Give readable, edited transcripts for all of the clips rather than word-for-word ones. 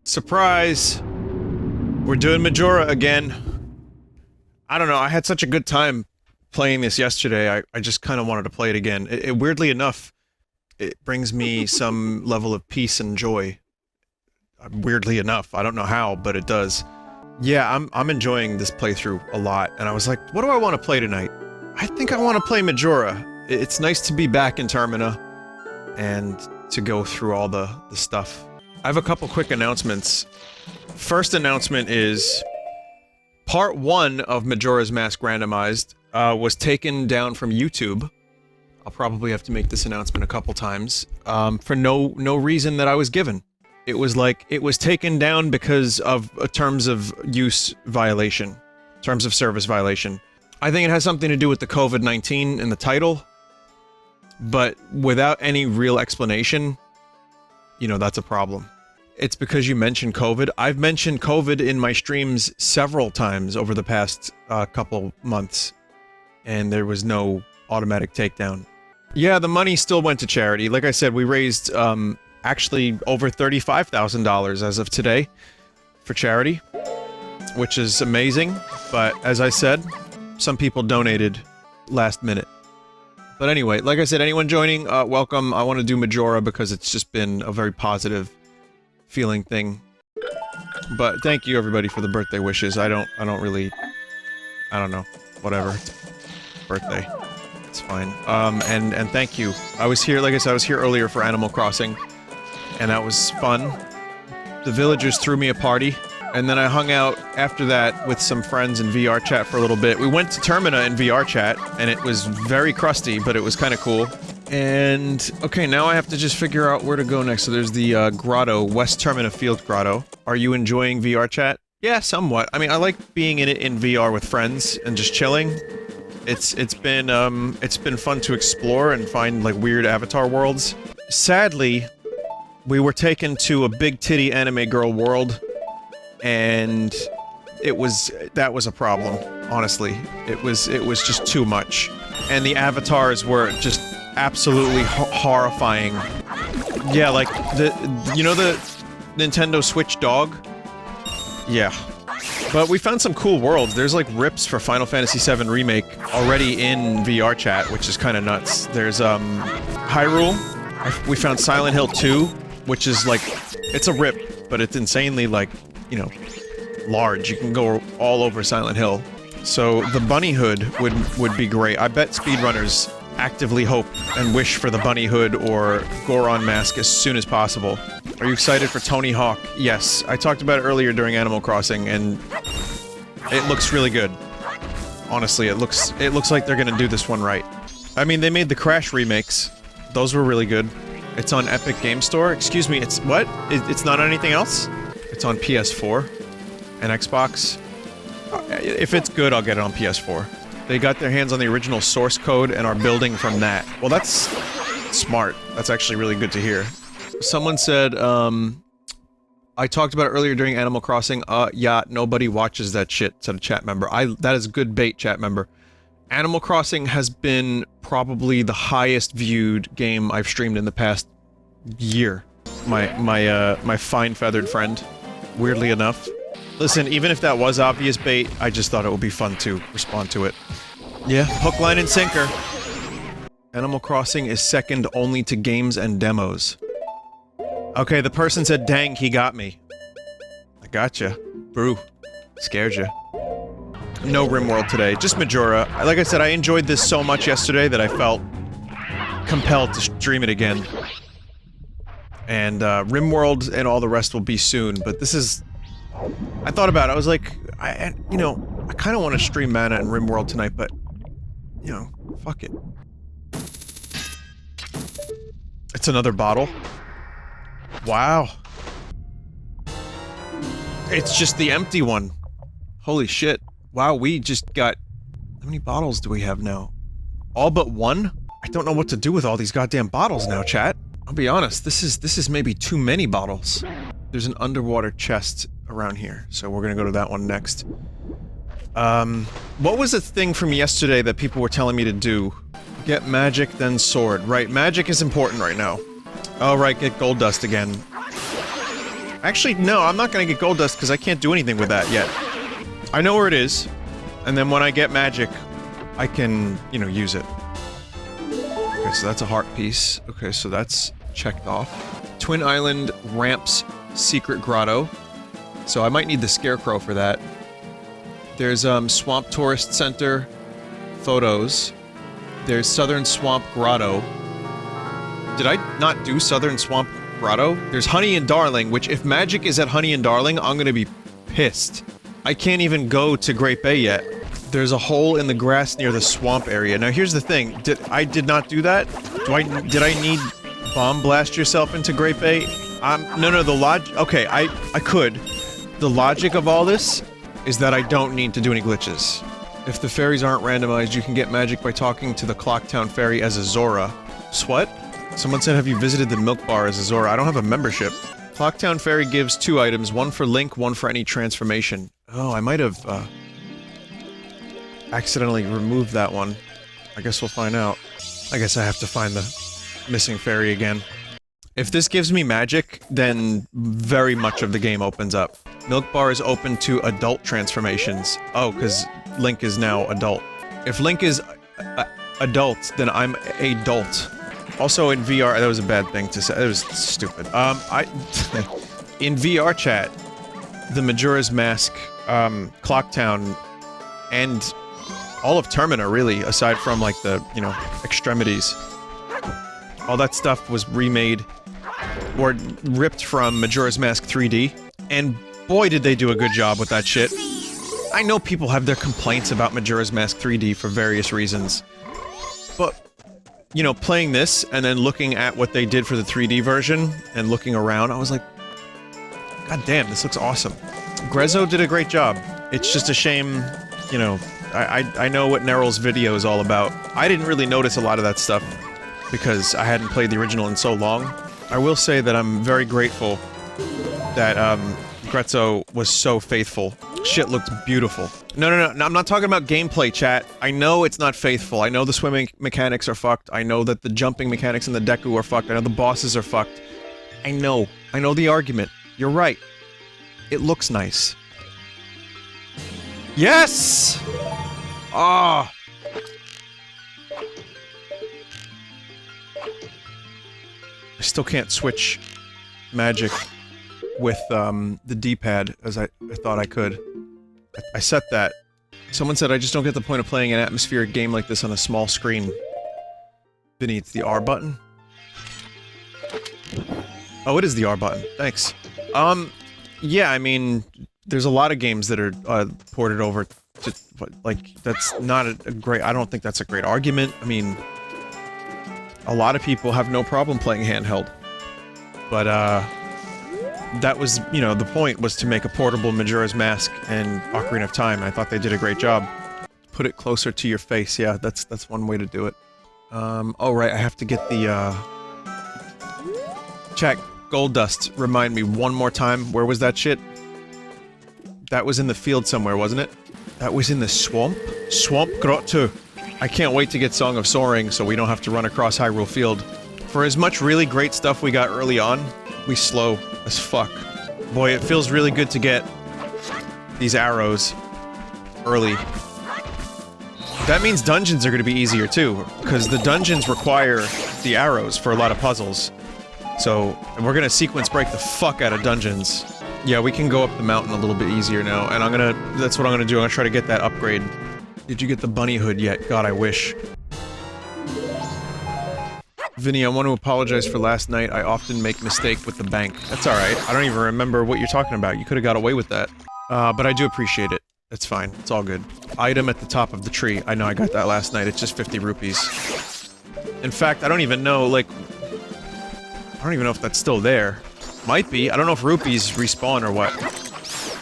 Surprise! We're doing Majora again. I don't know, I had such a good time playing this yesterday, I just kind of wanted to play it again. Weirdly enough, it brings me some level of peace and joy. Weirdly enough, I don't know how, but it does. Yeah, I'm enjoying this playthrough a lot, and I was like, what do I want to play tonight? I think I want to play Majora. It's nice to be back in Termina, and to go through all the stuff. I have a couple quick announcements. First announcement is... Part 1 of Majora's Mask Randomized was taken down from YouTube. I'll probably have to make this announcement a couple times, for no reason that I was given. It was like, it was taken down because of a terms of use violation. Terms of service violation. I think it has something to do with the COVID-19 in the title, but without any real explanation, you know, that's a problem. It's because you mentioned COVID. I've mentioned COVID in my streams several times over the past couple months, and there was no automatic takedown. Yeah, the money still went to charity. Like I said, we raised, actually over $35,000 as of today for charity, which is amazing, but as I said, some people donated last minute. But anyway, like I said, anyone joining, welcome. I want to do Majora because it's just been a very positive feeling thing. But thank you everybody for the birthday wishes. I don't know. Whatever. Birthday. It's fine. And thank you. I was here, like I said, I was here earlier for Animal Crossing, and that was fun. The villagers threw me a party, and then I hung out after that with some friends in VR chat for a little bit. We went to Termina in VR chat, and it was very crusty, but it was kind of cool. And, okay, now I have to just figure out where to go next. So there's the, grotto, West Termina Field Grotto. Are you enjoying VR chat? Yeah, somewhat. I mean, I like being in it in VR with friends and just chilling. It's been fun to explore and find, like, weird avatar worlds. Sadly, we were taken to a big titty anime girl world, and that was a problem, honestly. It was just too much. And the avatars were just absolutely horrifying. Yeah, like, you know the Nintendo Switch dog? Yeah. But we found some cool worlds. There's like rips for Final Fantasy VII Remake already in VR chat, which is kind of nuts. There's, Hyrule. We found Silent Hill 2, which is like, it's a rip, but it's insanely, like, you know, large. You can go all over Silent Hill. So the bunny hood would be great. I bet speedrunners actively hope and wish for the bunny hood or Goron mask as soon as possible. Are you excited for Tony Hawk? Yes. I talked about it earlier during Animal Crossing, and it looks really good. Honestly, it looks like they're gonna do this one right. I mean, they made the Crash remakes. Those were really good. It's on Epic Game Store. Excuse me, it's what? It's not on anything else? It's on PS4 and Xbox. If it's good, I'll get it on PS4. They got their hands on the original source code and are building from that. Well, that's smart. That's actually really good to hear. Someone said, I talked about it earlier during Animal Crossing. Yeah, nobody watches that shit, said a chat member. That is good bait, chat member. Animal Crossing has been probably the highest viewed game I've streamed in the past year. My fine-feathered friend. Weirdly enough. Listen, even if that was obvious bait, I just thought it would be fun to respond to it. Yeah, hook, line, and sinker. Animal Crossing is second only to games and demos. Okay, the person said, dang, he got me. I gotcha. Brew. Scared ya. No RimWorld today, just Majora. Like I said, I enjoyed this so much yesterday that I felt compelled to stream it again. And, RimWorld and all the rest will be soon, but this is... I thought about it, I was like, you know, I kinda want to stream Mana and RimWorld tonight, but, you know, fuck it. It's another bottle. Wow. It's just the empty one. Holy shit. Wow, we just got... How many bottles do we have now? All but one? I don't know what to do with all these goddamn bottles now, chat. I'll be honest, this is maybe too many bottles. There's an underwater chest around here, so we're gonna go to that one next. What was the thing from yesterday that people were telling me to do? Get magic, then sword. Right, magic is important right now. Oh right, get gold dust again. Actually, no, I'm not gonna get gold dust because I can't do anything with that yet. I know where it is, and then when I get magic, I can, you know, use it. Okay, so that's a heart piece. Okay, so that's checked off. Twin Island Ramps Secret Grotto. So I might need the Scarecrow for that. There's, Swamp Tourist Center photos. There's Southern Swamp Grotto. Did I not do Southern Swamp Grotto? There's Honey and Darling, which if magic is at Honey and Darling, I'm gonna be pissed. I can't even go to Great Bay yet. There's a hole in the grass near the swamp area. Now here's the thing, I did not do that? Did I need bomb blast yourself into Great Bay? No, okay, I could. The logic of all this is that I don't need to do any glitches. If the fairies aren't randomized, you can get magic by talking to the Clocktown Fairy as a Zora. What? Someone said, have you visited the Milk Bar as a Zora? I don't have a membership. Clocktown Fairy gives 2 items, one for Link, one for any transformation. Oh, I might have, accidentally removed that one. I guess we'll find out. I guess I have to find the missing fairy again. If this gives me magic, then very much of the game opens up. Milk Bar is open to adult transformations. Oh, because Link is now adult. If Link is adult, then I'm adult. Also in VR, that was a bad thing to say. That was stupid. In VR chat, the Majora's Mask, Clocktown, and all of Termina, really, aside from, like, the, you know, extremities. All that stuff was remade, or ripped from Majora's Mask 3D, and boy did they do a good job with that shit. I know people have their complaints about Majora's Mask 3D for various reasons, but, you know, playing this, and then looking at what they did for the 3D version, and looking around, I was like, God damn, this looks awesome. Grezzo did a great job. It's just a shame, you know, I know what Neryl's video is all about. I didn't really notice a lot of that stuff, because I hadn't played the original in so long. I will say that I'm very grateful that, Grezzo was so faithful. Shit looked beautiful. No, I'm not talking about gameplay, chat. I know it's not faithful. I know the swimming mechanics are fucked. I know that the jumping mechanics in the Deku are fucked. I know the bosses are fucked. I know the argument. You're right. It looks nice. Yes! Ah! I still can't switch magic with, the D-pad as I thought I could. I set that. Someone said I just don't get the point of playing an atmospheric game like this on a small screen. Vinny, it's the R button? Oh, it is the R button. Thanks. Yeah, I mean, there's a lot of games that are, ported over to, like, that's not a great- I don't think that's a great argument. I mean, a lot of people have no problem playing handheld. But, that was, you know, the point was to make a portable Majora's Mask and Ocarina of Time, and I thought they did a great job. Put it closer to your face, yeah, that's one way to do it. Oh right, I have to get the, Check, gold dust, remind me one more time, where was that shit? That was in the field somewhere, wasn't it? That was in the swamp? Swamp Grotto. I can't wait to get Song of Soaring so we don't have to run across Hyrule Field. For as much really great stuff we got early on, we slow as fuck. Boy, it feels really good to get these arrows early. That means dungeons are gonna be easier too, because the dungeons require the arrows for a lot of puzzles. So, we're gonna sequence break the fuck out of dungeons. Yeah, we can go up the mountain a little bit easier now, and that's what I'm gonna do, I'm gonna try to get that upgrade. Did you get the bunny hood yet? God, I wish. Vinny, I want to apologize for last night. I often make mistake with the bank. That's alright. I don't even remember what you're talking about. You could've got away with that. But I do appreciate it. It's fine. It's all good. Item at the top of the tree. I know I got that last night. It's just 50 rupees. In fact, I don't even know, like... I don't even know if that's still there. Might be. I don't know if rupees respawn or what.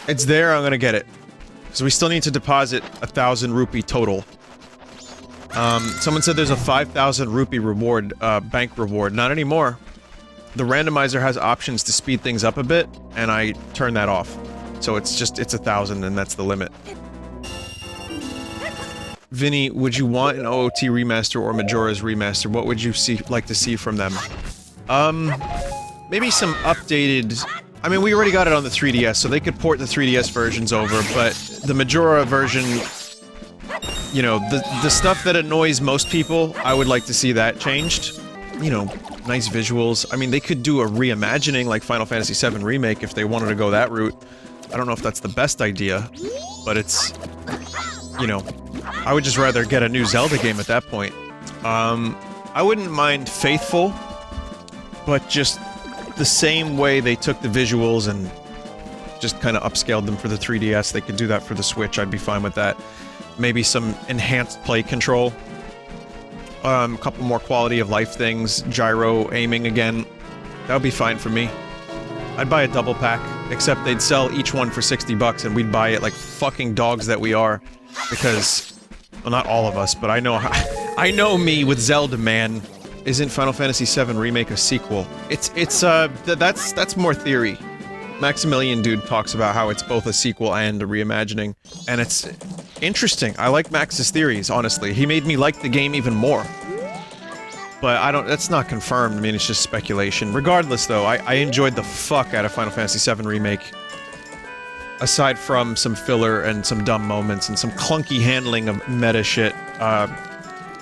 It's there, I'm gonna get it. So we still need to deposit 1,000 rupee total. Someone said there's a 5,000 rupee reward, bank reward. Not anymore. The randomizer has options to speed things up a bit, and I turn that off. So it's 1,000 and that's the limit. Vinny, would you want an OOT remaster or Majora's remaster? What would you like to see from them? Maybe some updated I mean, we already got it on the 3DS, so they could port the 3DS versions over, but the Majora version, you know, the stuff that annoys most people, I would like to see that changed. You know, nice visuals. I mean, they could do a reimagining like Final Fantasy VII Remake if they wanted to go that route. I don't know if that's the best idea, but it's, you know, I would just rather get a new Zelda game at that point. I wouldn't mind Faithful, but just the same way they took the visuals and just kind of upscaled them for the 3DS, they could do that for the Switch, I'd be fine with that. Maybe some enhanced play control. A couple more quality of life things, gyro aiming again. That would be fine for me. I'd buy a double pack, except they'd sell each one for 60 bucks and we'd buy it like fucking dogs that we are. Because, well, not all of us, but I know me with Zelda, man. Isn't Final Fantasy VII Remake a sequel? That's more theory. Maximilian Dude talks about how it's both a sequel and a reimagining, and it's interesting. I like Max's theories, honestly. He made me like the game even more. But I don't- that's not confirmed, I mean, it's just speculation. Regardless, though, I enjoyed the fuck out of Final Fantasy VII Remake. Aside from some filler and some dumb moments and some clunky handling of meta shit, I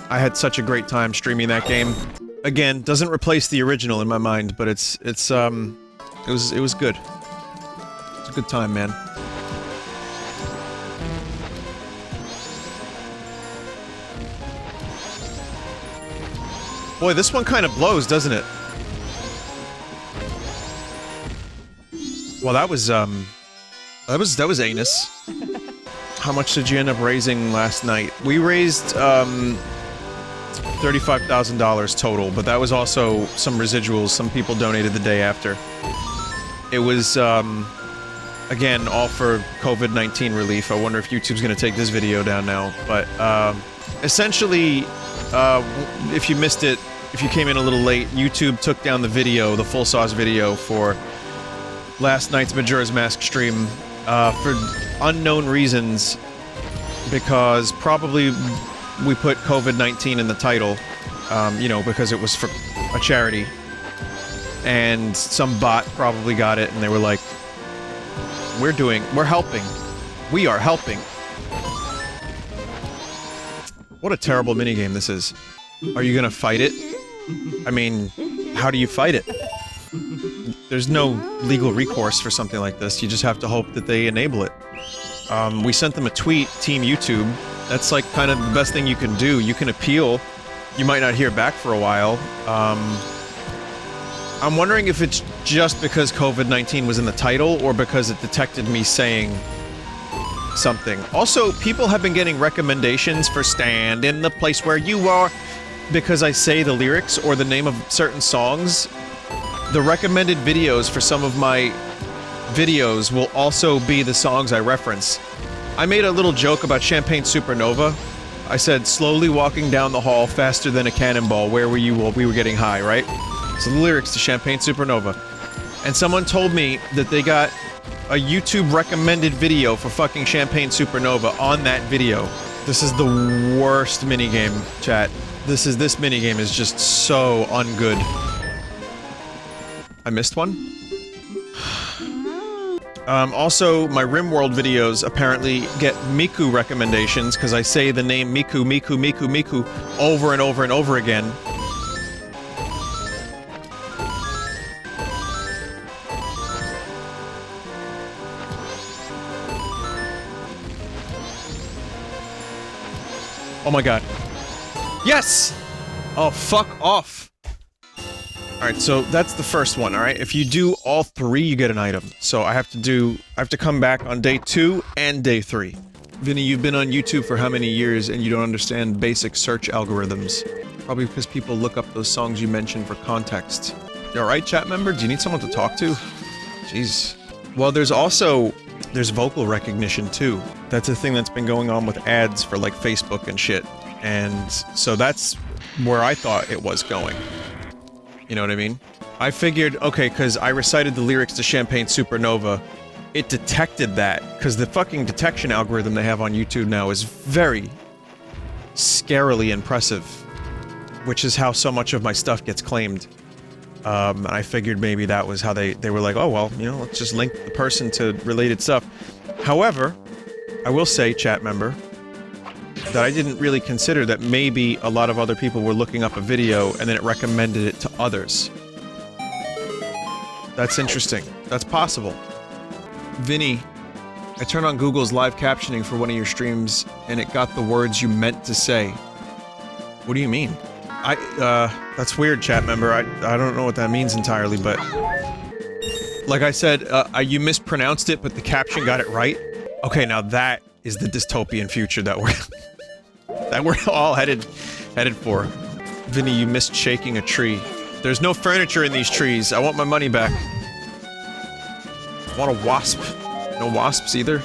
had such a great time streaming that game. Again, doesn't replace the original in my mind, but it was good. It's a good time, man. Boy, this one kind of blows, doesn't it? Well, that was anus. How much did you end up raising last night? We raised, $35,000 total, but that was also some residuals. Some people donated the day after. It was, again, all for COVID-19 relief. I wonder if YouTube's gonna take this video down now, but, essentially, if you missed it, if you came in a little late, YouTube took down the video, the full sauce video for last night's Majora's Mask stream, for unknown reasons, because probably we put COVID-19 in the title, you know, because it was for a charity. And some bot probably got it, and they were like, we're helping. We are helping. What a terrible minigame this is. Are you gonna fight it? I mean, how do you fight it? There's no legal recourse for something like this, you just have to hope that they enable it. We sent them a tweet, Team YouTube. That's like kind of the best thing you can do. You can appeal. You might not hear back for a while. I'm wondering if it's just because COVID-19 was in the title, or because it detected me saying something. Also, people have been getting recommendations for Stand in the Place Where You Are because I say the lyrics or the name of certain songs. The recommended videos for some of my videos will also be the songs I reference. I made a little joke about Champagne Supernova. I said, slowly walking down the hall faster than a cannonball, where were you while we were getting high, right? So the lyrics to Champagne Supernova. And someone told me that they got a YouTube recommended video for fucking Champagne Supernova on that video. This is the worst minigame, chat. This minigame is just so ungood. I missed one? Also, my RimWorld videos apparently get Miku recommendations, because I say the name Miku, Miku, Miku, Miku over and over and over again. Oh my god. Yes! Oh, fuck off. Alright, so that's the first one, alright? If you do all three, you get an item. So I have to come back on day 2 and day 3. Vinny, you've been on YouTube for how many years and you don't understand basic search algorithms? Probably because people look up those songs you mentioned for context. You alright, chat member? Do you need someone to talk to? Jeez. Well, there's vocal recognition too. That's a thing that's been going on with ads for like Facebook and shit. And so that's where I thought it was going. You know what I mean? I figured, okay, because I recited the lyrics to Champagne Supernova, it detected that, because the fucking detection algorithm they have on YouTube now is very scarily impressive, which is how so much of my stuff gets claimed. And I figured maybe that was how they were like, oh well, you know, let's just link the person to related stuff. However, I will say, chat member, that I didn't really consider that maybe a lot of other people were looking up a video and then it recommended it to others. That's interesting. That's possible. Vinny, I turned on Google's live captioning for one of your streams and it got the words you meant to say. What do you mean? That's weird, chat member. I don't know what that means entirely, but... Like I said, you mispronounced it, but the caption got it right. Okay, now that is the dystopian future that we're... that we're all headed for. Vinny, you missed shaking a tree. There's no furniture in these trees. I want my money back. I want a wasp. No wasps either?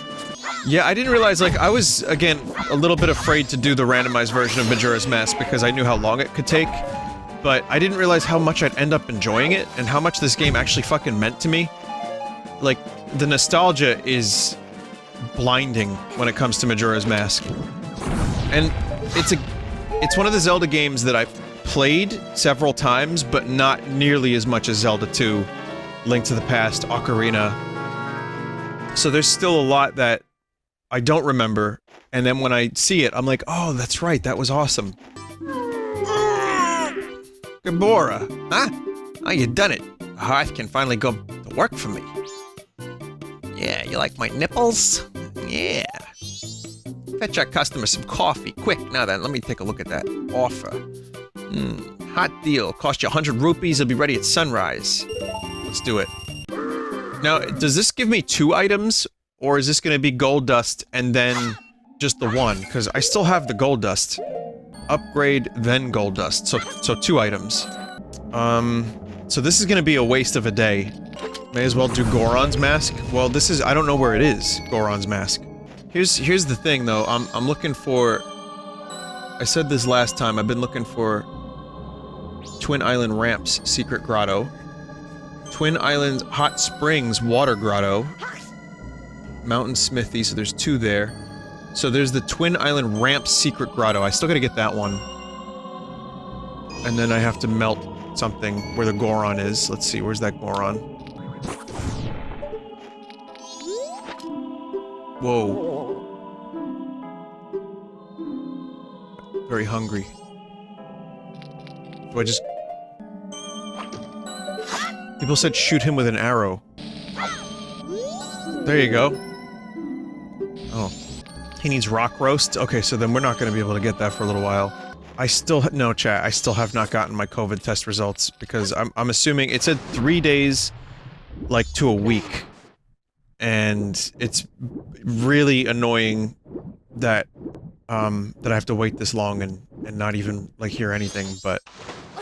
Yeah, I didn't realize, like, I was, again, a little bit afraid to do the randomized version of Majora's Mask because I knew how long it could take, but I didn't realize how much I'd end up enjoying it and how much this game actually fucking meant to me. Like, the nostalgia is blinding when it comes to Majora's Mask. And it's one of the Zelda games that I've played several times, but not nearly as much as Zelda 2, Link to the Past, Ocarina. So there's still a lot that I don't remember, and then when I see it, I'm like, oh, that's right, that was awesome. Gabora, huh? Oh, you done it. A hearth can finally go to work for me. Yeah, you like my nipples? Yeah. Fetch our customer some coffee, quick. Now then, let me take a look at that offer. Hot deal. Cost you 100 rupees, it'll be ready at sunrise. Let's do it. Now, does this give me 2 items? Or is this gonna be gold dust and then just the one? Because I still have the gold dust. Upgrade, then gold dust. So 2 items. So this is gonna be a waste of a day. May as well do Goron's mask. Well, this is- I don't know where it is, Goron's mask. Here's the thing, though. I'm looking for... I said this last time, I've been looking for... Twin Island Ramps Secret Grotto. Twin Island Hot Springs Water Grotto. Mountain Smithy, so there's 2 there. So there's the Twin Island Ramps Secret Grotto. I still gotta get that one. And then I have to melt something where the Goron is. Let's see, where's that Goron? Whoa. Very hungry. Do I just... People said shoot him with an arrow. There you go. Oh. He needs rock roast? Okay, so then we're not gonna be able to get that for a little while. I still- no, chat, I still have not gotten my COVID test results, because I'm assuming- it said 3 days, like, to a week. And it's really annoying that, that I have to wait this long and not even, like, hear anything, but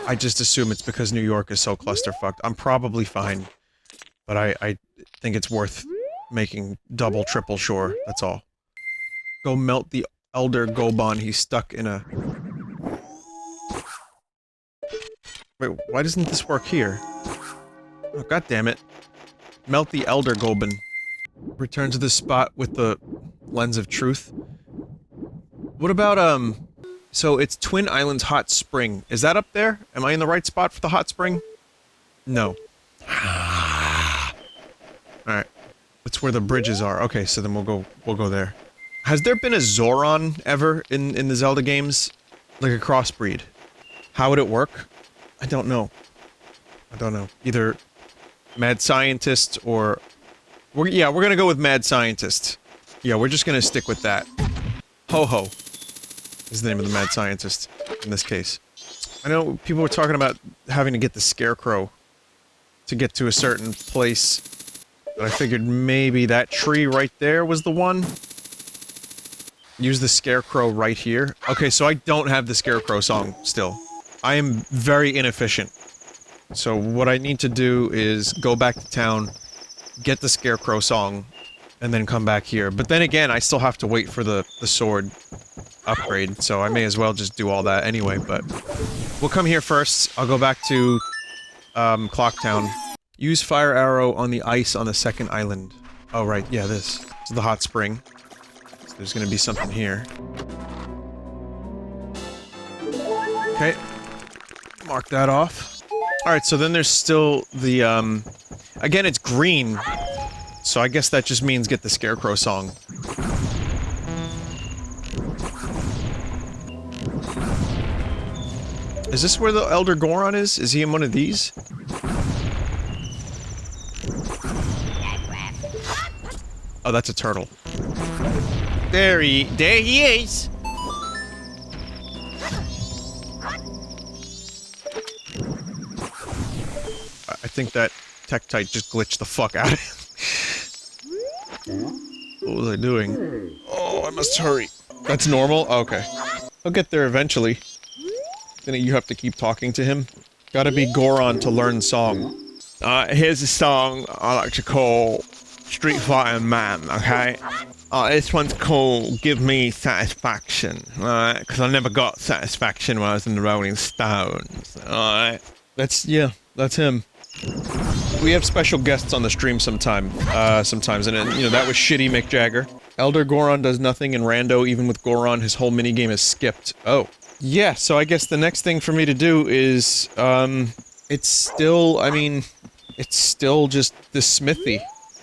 I just assume it's because New York is so clusterfucked. I'm probably fine, but I think it's worth making double, triple sure, that's all. Go melt the Elder Goban, he's stuck in a... Wait, why doesn't this work here? Oh, god damn it. Melt the Elder Goban. Return to the spot with the Lens of Truth. What about, so it's Twin Islands Hot Spring. Is that up there? Am I in the right spot for the hot spring? No. Alright. That's where the bridges are. Okay, so then we'll go there. Has there been a Zoran ever in the Zelda games? Like a crossbreed? How would it work? I don't know. I don't know. Either Mad Scientist or... yeah, we're gonna go with Mad Scientist. Yeah, we're just gonna stick with that. Ho-Ho is the name of the Mad Scientist, in this case. I know people were talking about having to get the Scarecrow to get to a certain place, but I figured maybe that tree right there was the one? Use the Scarecrow right here. Okay, so I don't have the Scarecrow song still. I am very inefficient. So what I need to do is go back to town, get the Scarecrow song, and then come back here. But then again, I still have to wait for the sword upgrade, so I may as well just do all that anyway, but... We'll come here first. I'll go back to, Clocktown. Use fire arrow on the ice on the second island. Oh, right, yeah, this. This is the hot spring. So there's gonna be something here. Okay. Mark that off. Alright, so then there's still the, again, it's green. So I guess that just means get the Scarecrow song. Is this where the Elder Goron is? Is he in one of these? Oh, that's a turtle. There he is! I think that Tektite just glitched the fuck out of him. What was I doing? Oh, I must hurry. That's normal? Okay. I'll get there eventually. Then you have to keep talking to him. Gotta be Goron to learn song. Here's a song I like to call Street Fighter Man, okay? This one's called Give Me Satisfaction, alright? Because I never got satisfaction when I was in the Rolling Stones, alright? That's him. We have special guests on the stream sometimes, and you know, that was shitty Mick Jagger. Elder Goron does nothing, and Rando, even with Goron, his whole minigame is skipped. Oh. Yeah, so I guess the next thing for me to do is, it's still, I mean, it's still just the smithy.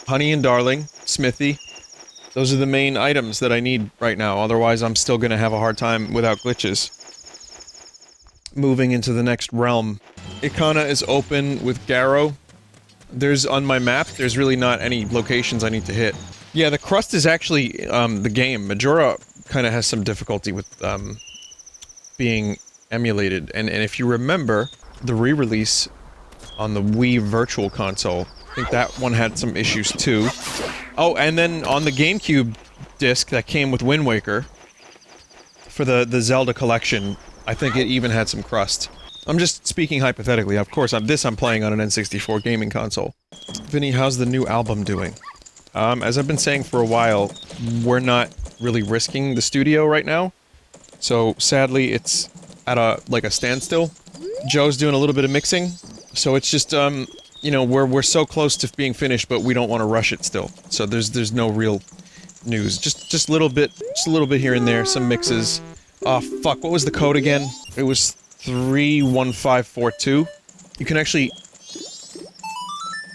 Honey and Darling, smithy. Those are the main items that I need right now, otherwise I'm still gonna have a hard time without glitches. Moving into the next realm. Ikana is open with Garrow. There's, on my map, there's really not any locations I need to hit. Yeah, the crust is actually, the game. Majora kinda has some difficulty with, being emulated, and if you remember, the re-release on the Wii Virtual Console, I think that one had some issues too. Oh, and then on the GameCube disc that came with Wind Waker, for the Zelda collection, I think it even had some crust. I'm just speaking hypothetically, of course, I'm playing on an N64 gaming console. Vinny, how's the new album doing? As I've been saying for a while, we're not really risking the studio right now. So, sadly, it's at a standstill. Joe's doing a little bit of mixing, so it's just, you know, we're so close to being finished, but we don't want to rush it still. So there's no real news. Just a little bit here and there, some mixes. Oh, fuck, what was the code again? It was 31542. You can actually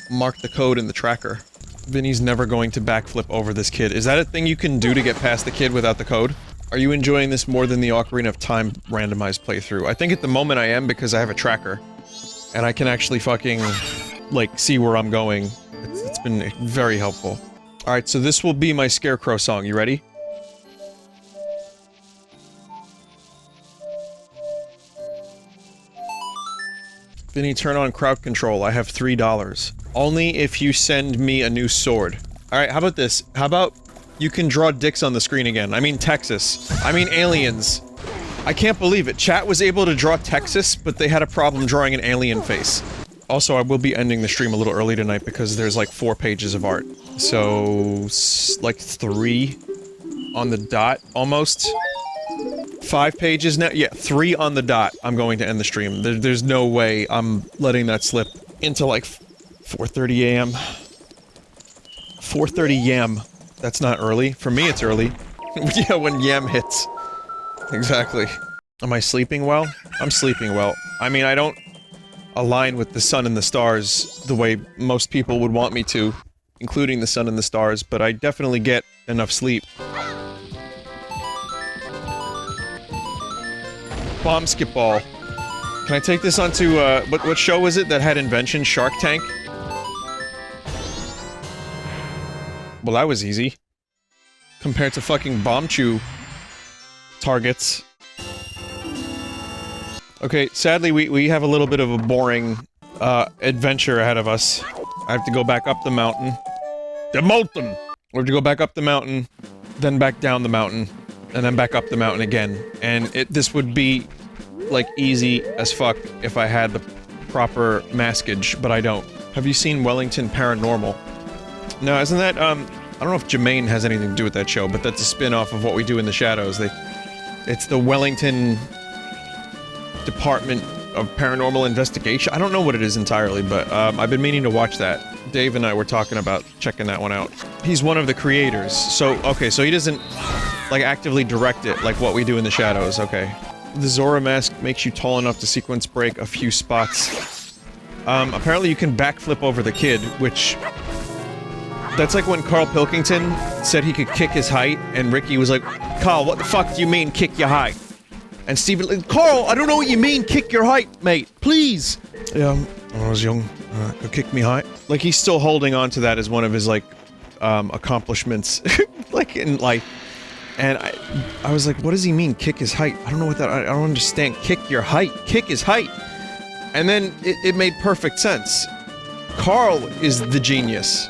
mark the code in the tracker. Vinny's never going to backflip over this kid. Is that a thing you can do to get past the kid without the code? Are you enjoying this more than the Ocarina of Time randomized playthrough? I think at the moment I am because I have a tracker. And I can actually fucking, like, see where I'm going. It's been very helpful. Alright, so this will be my Scarecrow song. You ready? Vinny, turn on crowd control. I have $3. Only if you send me a new sword. Alright, how about this? How about you can draw dicks on the screen again? I mean Texas. I mean aliens. I can't believe it. Chat was able to draw Texas, but they had a problem drawing an alien face. Also, I will be ending the stream a little early tonight because there's like 4 pages of art. So, like 3 on the dot, almost. 5 pages now? Yeah, 3 on the dot. I'm going to end the stream. There's no way I'm letting that slip into like 4:30 a.m. 4:30 yam. That's not early. For me, it's early. Yeah, when yam hits. Exactly. Am I sleeping well? I'm sleeping well. I mean, I don't align with the sun and the stars the way most people would want me to, including the sun and the stars, but I definitely get enough sleep. Bomb skip ball. Can I take this onto, what show was it that had invention? Shark Tank? Well, that was easy. Compared to fucking bomb chew targets. Okay, sadly we have a little bit of a boring, adventure ahead of us. I have to go back up the mountain. The mountain! We have to go back up the mountain, then back down the mountain, and then back up the mountain again. And this would be, like, easy as fuck if I had the proper maskage, but I don't. Have you seen Wellington Paranormal? No, isn't that, I don't know if Jermaine has anything to do with that show, but that's a spin-off of What We Do in the Shadows. It's the Wellington Department of Paranormal Investigation. I don't know what it is entirely, but, I've been meaning to watch that. Dave and I were talking about checking that one out. He's one of the creators, so, okay, so he doesn't, like, actively direct it, like What We Do in the Shadows, okay. The Zora mask makes you tall enough to sequence break a few spots. Apparently you can backflip over the kid, which... That's like when Carl Pilkington said he could kick his height, and Ricky was like, Carl, what the fuck do you mean, kick your height? And Steven, like, Carl, I don't know what you mean, kick your height, mate, please! Yeah, when I was young, could kick me height. Like, he's still holding on to that as one of his, like, accomplishments, like, in life. And I was like, what does he mean, kick his height? I don't know what that, I don't understand. Kick your height. Kick his height. And then it made perfect sense. Carl is the genius.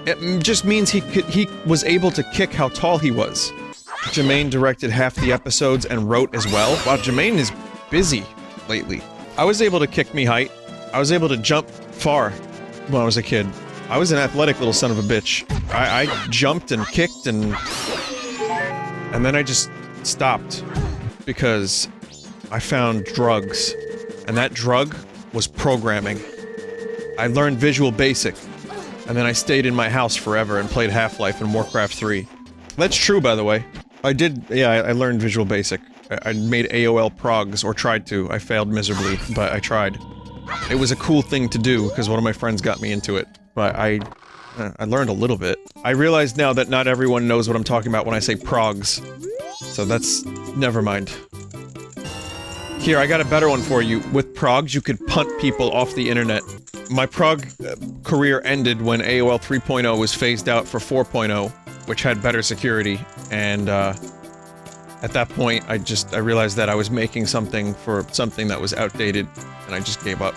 It just means he was able to kick how tall he was. Jermaine directed half the episodes and wrote as well. Wow, Jermaine is busy lately. I was able to kick me height. I was able to jump far when I was a kid. I was an athletic little son of a bitch. I jumped and kicked and then I just stopped because I found drugs, and that drug was programming. I learned Visual Basic, and then I stayed in my house forever and played Half-Life and Warcraft 3. That's true, by the way. I did, yeah, I learned Visual Basic. I made AOL progs, or tried to. I failed miserably, but I tried. It was a cool thing to do, because one of my friends got me into it. But I learned a little bit. I realize now that not everyone knows what I'm talking about when I say progs. So that's... never mind. Here, I got a better one for you. With progs, you could punt people off the internet. My prog career ended when AOL 3.0 was phased out for 4.0, which had better security, and at that point I realized that I was making something for something that was outdated, and I just gave up.